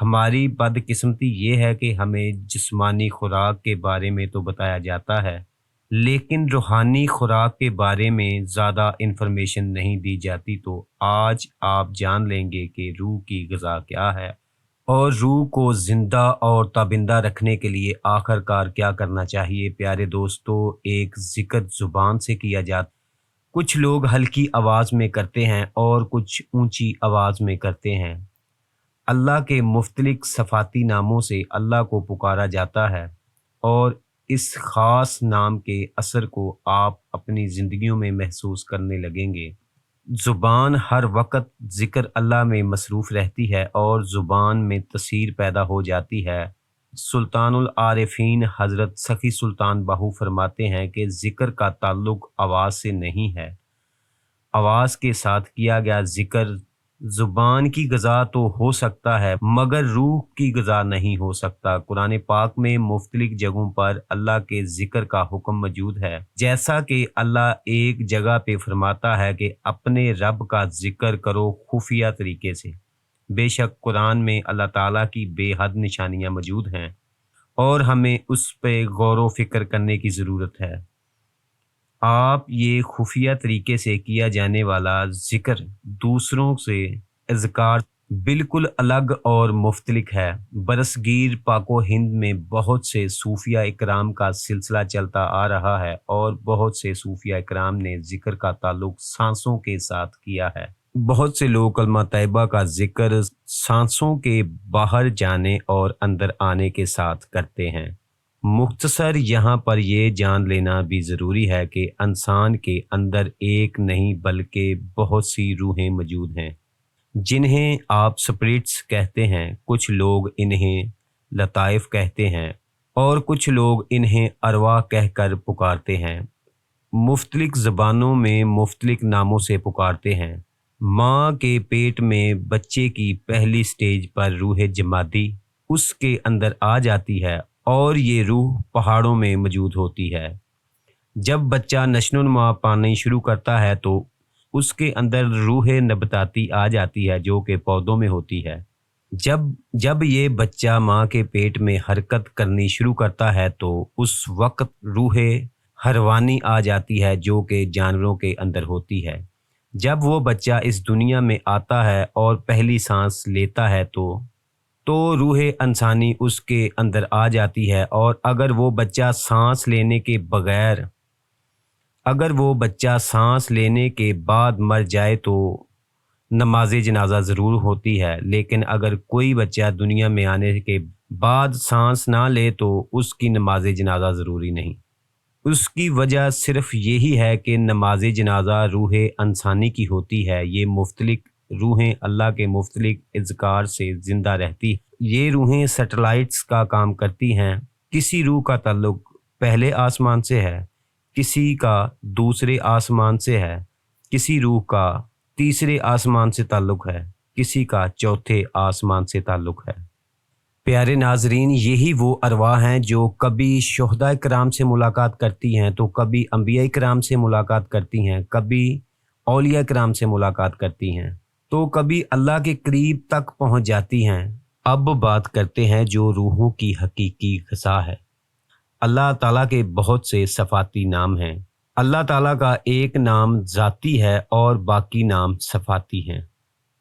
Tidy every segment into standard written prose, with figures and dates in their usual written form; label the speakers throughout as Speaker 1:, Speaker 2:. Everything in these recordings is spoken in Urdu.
Speaker 1: ہماری بدقسمتی یہ ہے کہ ہمیں جسمانی خوراک کے بارے میں تو بتایا جاتا ہے، لیکن روحانی خوراک کے بارے میں زیادہ انفارمیشن نہیں دی جاتی۔ تو آج آپ جان لیں گے کہ روح کی غذا کیا ہے اور روح کو زندہ اور تابندہ رکھنے کے لیے آخر کار کیا کرنا چاہیے۔ پیارے دوستو، ایک ذکر زبان سے کیا جاتا، کچھ لوگ ہلکی آواز میں کرتے ہیں اور کچھ اونچی آواز میں کرتے ہیں۔ اللہ کے مختلف صفاتی ناموں سے اللہ کو پکارا جاتا ہے، اور اس خاص نام کے اثر کو آپ اپنی زندگیوں میں محسوس کرنے لگیں گے۔ زبان ہر وقت ذکر اللہ میں مصروف رہتی ہے اور زبان میں تاثیر پیدا ہو جاتی ہے۔ سلطان العارفین حضرت سخی سلطان باہو فرماتے ہیں کہ ذکر کا تعلق آواز سے نہیں ہے، آواز کے ساتھ کیا گیا ذکر زبان کی غذا تو ہو سکتا ہے مگر روح کی غذا نہیں ہو سکتا۔ قرآن پاک میں مختلف جگہوں پر اللہ کے ذکر کا حکم موجود ہے، جیسا کہ اللہ ایک جگہ پہ فرماتا ہے کہ اپنے رب کا ذکر کرو خفیہ طریقے سے۔ بے شک قرآن میں اللہ تعالیٰ کی بے حد نشانیاں موجود ہیں اور ہمیں اس پہ غور و فکر کرنے کی ضرورت ہے۔ آپ یہ خفیہ طریقے سے کیا جانے والا ذکر دوسروں سے اذکار بالکل الگ اور مختلف ہے۔ برصغیر پاک و ہند میں بہت سے صوفیہ اکرام کا سلسلہ چلتا آ رہا ہے اور بہت سے صوفیہ اکرام نے ذکر کا تعلق سانسوں کے ساتھ کیا ہے۔ بہت سے لوگ کلمہ طیبہ کا ذکر سانسوں کے باہر جانے اور اندر آنے کے ساتھ کرتے ہیں۔ مختصر یہاں پر یہ جان لینا بھی ضروری ہے کہ انسان کے اندر ایک نہیں بلکہ بہت سی روحیں موجود ہیں، جنہیں آپ سپرٹس کہتے ہیں، کچھ لوگ انہیں لطائف کہتے ہیں اور کچھ لوگ انہیں ارواح کہہ کر پکارتے ہیں۔ مختلف زبانوں میں مختلف ناموں سے پکارتے ہیں۔ ماں کے پیٹ میں بچے کی پہلی سٹیج پر روح جمادی اس کے اندر آ جاتی ہے اور یہ روح پہاڑوں میں موجود ہوتی ہے۔ جب بچہ نشو و نما پانی شروع کرتا ہے تو اس کے اندر روح نباتاتی آ جاتی ہے جو کہ پودوں میں ہوتی ہے۔ جب یہ بچہ ماں کے پیٹ میں حرکت کرنی شروع کرتا ہے تو اس وقت روح حیوانی آ جاتی ہے جو کہ جانوروں کے اندر ہوتی ہے۔ جب وہ بچہ اس دنیا میں آتا ہے اور پہلی سانس لیتا ہے تو روح انسانی اس کے اندر آ جاتی ہے، اور اگر وہ بچہ سانس لینے کے بعد مر جائے تو نماز جنازہ ضرور ہوتی ہے، لیکن اگر کوئی بچہ دنیا میں آنے کے بعد سانس نہ لے تو اس کی نماز جنازہ ضروری نہیں۔ اس کی وجہ صرف یہی ہے کہ نماز جنازہ روح انسانی کی ہوتی ہے۔ یہ مختلف روحیں اللہ کے مختلف اذکار سے زندہ رہتی، یہ روحیں سیٹلائٹس کا کام کرتی ہیں۔ کسی روح کا تعلق پہلے آسمان سے ہے، کسی کا دوسرے آسمان سے ہے، کسی روح کا تیسرے آسمان سے تعلق ہے، کسی کا چوتھے آسمان سے تعلق ہے۔ پیارے ناظرین، یہی وہ ارواح ہیں جو کبھی شہداء کرام سے ملاقات کرتی ہیں تو کبھی انبیاء کرام سے ملاقات کرتی ہیں، کبھی اولیاء کرام سے ملاقات کرتی ہیں تو کبھی اللہ کے قریب تک پہنچ جاتی ہیں۔ اب بات کرتے ہیں جو روحوں کی حقیقی غذا ہے۔ اللہ تعالیٰ کے بہت سے صفاتی نام ہیں۔ اللہ تعالیٰ کا ایک نام ذاتی ہے اور باقی نام صفاتی ہیں۔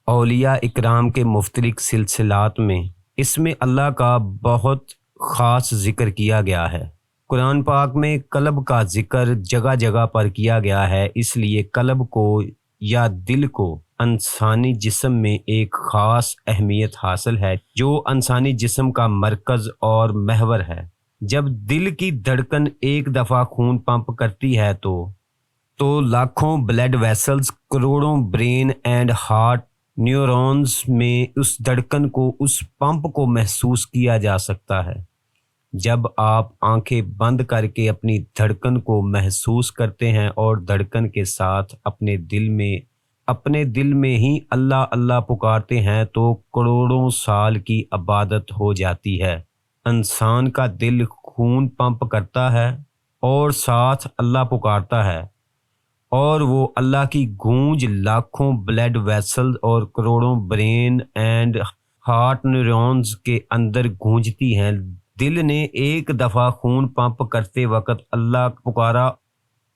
Speaker 1: اولیاء اکرام کے مختلف سلسلات میں اس میں اللہ کا بہت خاص ذکر کیا گیا ہے۔ قرآن پاک میں قلب کا ذکر جگہ جگہ پر کیا گیا ہے، اس لیے قلب کو یا دل کو انسانی جسم میں ایک خاص اہمیت حاصل ہے جو انسانی جسم کا مرکز اور محور ہے۔ جب دل کی دھڑکن ایک دفعہ خون پمپ کرتی ہے تو لاکھوں بلڈ ویسلز، کروڑوں برین اینڈ ہارٹ نیورونز میں اس دھڑکن کو، اس پمپ کو محسوس کیا جا سکتا ہے۔ جب آپ آنکھیں بند کر کے اپنی دھڑکن کو محسوس کرتے ہیں اور دھڑکن کے ساتھ اپنے دل میں ہی اللہ اللہ پکارتے ہیں تو کروڑوں سال کی عبادت ہو جاتی ہے۔ انسان کا دل خون پمپ کرتا ہے اور ساتھ اللہ پکارتا ہے، اور وہ اللہ کی گونج لاکھوں بلڈ ویسل اور کروڑوں برین اینڈ ہارٹ نیورونز کے اندر گونجتی ہیں۔ دل نے ایک دفعہ خون پمپ کرتے وقت اللہ پکارا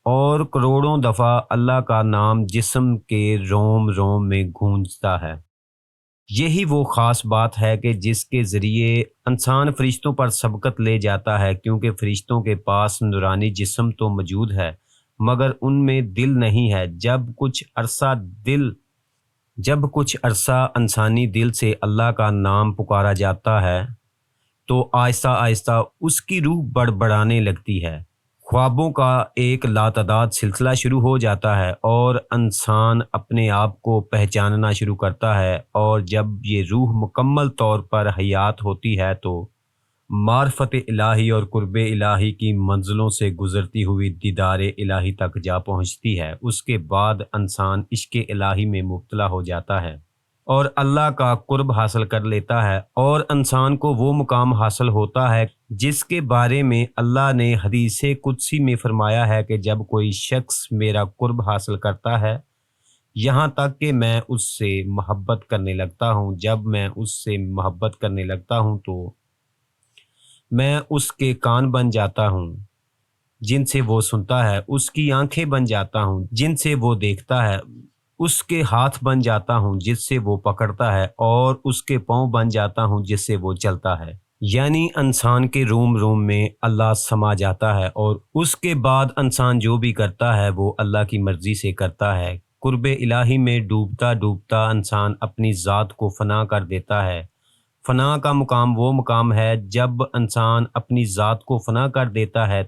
Speaker 1: اور کروڑوں دفعہ اللہ کا نام جسم کے روم روم میں گونجتا ہے۔ یہی وہ خاص بات ہے کہ جس کے ذریعے انسان فرشتوں پر سبقت لے جاتا ہے، کیونکہ فرشتوں کے پاس نورانی جسم تو موجود ہے مگر ان میں دل نہیں ہے۔ جب کچھ عرصہ انسانی دل سے اللہ کا نام پکارا جاتا ہے تو آہستہ آہستہ اس کی روح بڑبڑانے لگتی ہے، خوابوں کا ایک لاتعداد سلسلہ شروع ہو جاتا ہے اور انسان اپنے آپ کو پہچاننا شروع کرتا ہے، اور جب یہ روح مکمل طور پر حیات ہوتی ہے تو معرفت الہی اور قرب الہی کی منزلوں سے گزرتی ہوئی دیدار الہی تک جا پہنچتی ہے۔ اس کے بعد انسان عشق الہی میں مبتلا ہو جاتا ہے اور اللہ کا قرب حاصل کر لیتا ہے، اور انسان کو وہ مقام حاصل ہوتا ہے جس کے بارے میں اللہ نے حدیث قدسی میں فرمایا ہے کہ جب کوئی شخص میرا قرب حاصل کرتا ہے یہاں تک کہ میں اس سے محبت کرنے لگتا ہوں، جب میں اس سے محبت کرنے لگتا ہوں تو میں اس کے کان بن جاتا ہوں جن سے وہ سنتا ہے، اس کی آنکھیں بن جاتا ہوں جن سے وہ دیکھتا ہے، اس کے ہاتھ بن جاتا ہوں جس سے وہ پکڑتا ہے، اور اس کے پاؤں بن جاتا ہوں جس سے وہ چلتا ہے۔ یعنی انسان کے روم روم میں اللہ سما جاتا ہے، اور اس کے بعد انسان جو بھی کرتا ہے وہ اللہ کی مرضی سے کرتا ہے۔ قرب الہی میں ڈوبتا ڈوبتا انسان اپنی ذات کو فنا کر دیتا ہے۔ فنا کا مقام وہ مقام ہے جب انسان اپنی ذات کو فنا کر دیتا ہے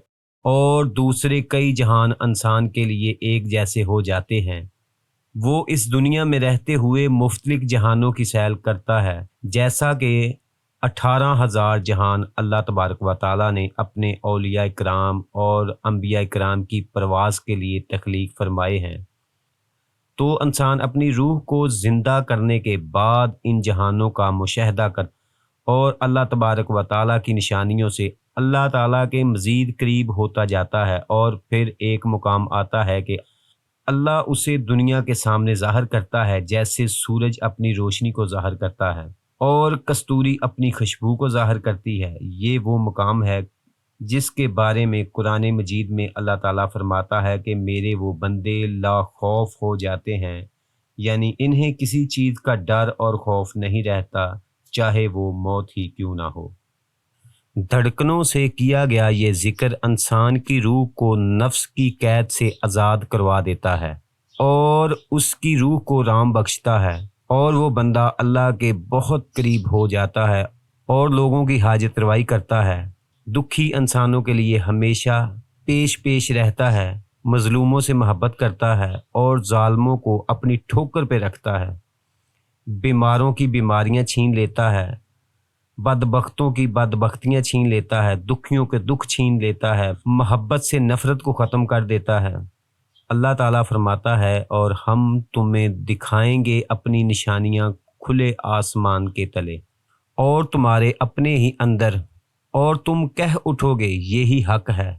Speaker 1: اور دوسرے کئی جہان انسان کے لیے ایک جیسے ہو جاتے ہیں۔ وہ اس دنیا میں رہتے ہوئے مختلف جہانوں کی سیر کرتا ہے، جیسا کہ 18,000 جہان اللہ تبارک و تعالیٰ نے اپنے اولیاء کرام اور انبیاء کرام کی پرواز کے لیے تخلیق فرمائے ہیں۔ تو انسان اپنی روح کو زندہ کرنے کے بعد ان جہانوں کا مشاہدہ کر اور اللہ تبارک و تعالیٰ کی نشانیوں سے اللہ تعالیٰ کے مزید قریب ہوتا جاتا ہے، اور پھر ایک مقام آتا ہے کہ اللہ اسے دنیا کے سامنے ظاہر کرتا ہے جیسے سورج اپنی روشنی کو ظاہر کرتا ہے اور کستوری اپنی خوشبو کو ظاہر کرتی ہے۔ یہ وہ مقام ہے جس کے بارے میں قرآن مجید میں اللہ تعالیٰ فرماتا ہے کہ میرے وہ بندے لا خوف ہو جاتے ہیں، یعنی انہیں کسی چیز کا ڈر اور خوف نہیں رہتا، چاہے وہ موت ہی کیوں نہ ہو۔ دھڑکنوں سے کیا گیا یہ ذکر انسان کی روح کو نفس کی قید سے آزاد کروا دیتا ہے اور اس کی روح کو رام بخشتا ہے، اور وہ بندہ اللہ کے بہت قریب ہو جاتا ہے اور لوگوں کی حاجت روائی کرتا ہے، دکھی انسانوں کے لیے ہمیشہ پیش رہتا ہے، مظلوموں سے محبت کرتا ہے اور ظالموں کو اپنی ٹھوکر پہ رکھتا ہے، بیماروں کی بیماریاں چھین لیتا ہے، بدبختوں کی بدبختیاں چھین لیتا ہے، دکھیوں کے دکھ چھین لیتا ہے، محبت سے نفرت کو ختم کر دیتا ہے۔ اللہ تعالیٰ فرماتا ہے اور ہم تمہیں دکھائیں گے اپنی نشانیاں کھلے آسمان کے تلے اور تمہارے اپنے ہی اندر، اور تم کہہ اٹھو گے یہی حق ہے۔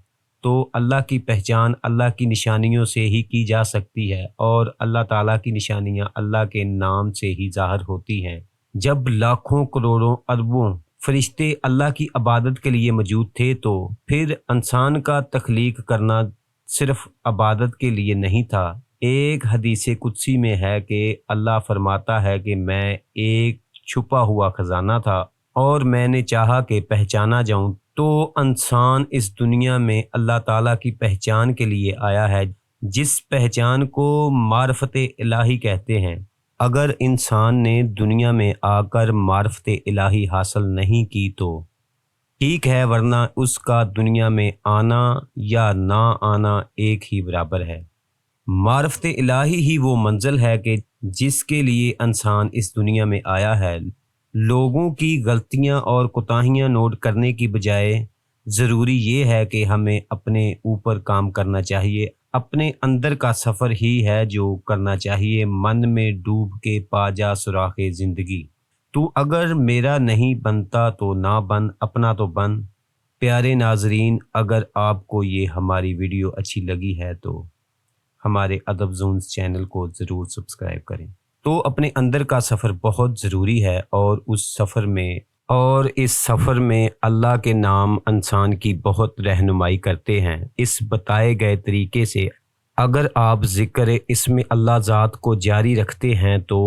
Speaker 1: تو اللہ کی پہچان اللہ کی نشانیوں سے ہی کی جا سکتی ہے، اور اللہ تعالیٰ کی نشانیاں اللہ کے نام سے ہی ظاہر ہوتی ہیں۔ جب لاکھوں کروڑوں اربوں فرشتے اللہ کی عبادت کے لیے موجود تھے تو پھر انسان کا تخلیق کرنا صرف عبادت کے لیے نہیں تھا۔ ایک حدیث قدسی میں ہے کہ اللہ فرماتا ہے کہ میں ایک چھپا ہوا خزانہ تھا اور میں نے چاہا کہ پہچانا جاؤں، تو انسان اس دنیا میں اللہ تعالیٰ کی پہچان کے لیے آیا ہے، جس پہچان کو معرفت الہی کہتے ہیں۔ اگر انسان نے دنیا میں آ کر معرفت الہی حاصل نہیں کی تو ٹھیک ہے، ورنہ اس کا دنیا میں آنا یا نہ آنا ایک ہی برابر ہے۔ معرفت الہی ہی وہ منزل ہے کہ جس کے لیے انسان اس دنیا میں آیا ہے۔ لوگوں کی غلطیاں اور کوتاہیاں نوٹ کرنے کی بجائے ضروری یہ ہے کہ ہمیں اپنے اوپر کام کرنا چاہیے، اپنے اندر کا سفر ہی ہے جو کرنا چاہیے۔ من میں ڈوب کے پا جا سراغ زندگی، تو اگر میرا نہیں بنتا تو نہ بن، اپنا تو بن۔ پیارے ناظرین، اگر آپ کو یہ ہماری ویڈیو اچھی لگی ہے تو ہمارے ادب زونز چینل کو ضرور سبسکرائب کریں۔ تو اپنے اندر کا سفر بہت ضروری ہے، اور اس سفر میں اللہ کے نام انسان کی بہت رہنمائی کرتے ہیں۔ اس بتائے گئے طریقے سے اگر آپ ذکر اسم اللہ ذات کو جاری رکھتے ہیں تو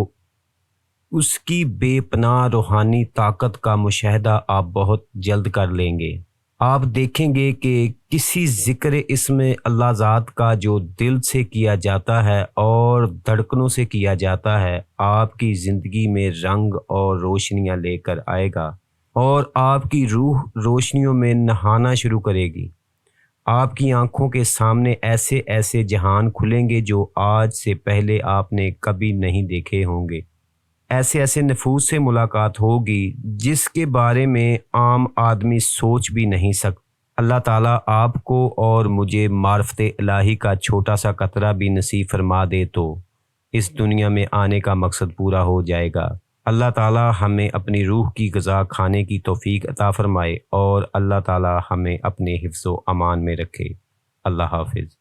Speaker 1: اس کی بے پناہ روحانی طاقت کا مشاہدہ آپ بہت جلد کر لیں گے۔ آپ دیکھیں گے کہ کسی ذکر اسم اللہ ذات کا جو دل سے کیا جاتا ہے اور دھڑکنوں سے کیا جاتا ہے، آپ کی زندگی میں رنگ اور روشنیاں لے کر آئے گا، اور آپ کی روح روشنیوں میں نہانا شروع کرے گی۔ آپ کی آنکھوں کے سامنے ایسے ایسے جہان کھلیں گے جو آج سے پہلے آپ نے کبھی نہیں دیکھے ہوں گے۔ ایسے ایسے نفوس سے ملاقات ہوگی جس کے بارے میں عام آدمی سوچ بھی نہیں سکتا۔ اللہ تعالیٰ آپ کو اور مجھے معرفت الہی کا چھوٹا سا قطرہ بھی نصیب فرما دے تو اس دنیا میں آنے کا مقصد پورا ہو جائے گا۔ اللہ تعالیٰ ہمیں اپنی روح کی غذا کھانے کی توفیق عطا فرمائے، اور اللہ تعالیٰ ہمیں اپنے حفظ و امان میں رکھے۔ اللہ حافظ۔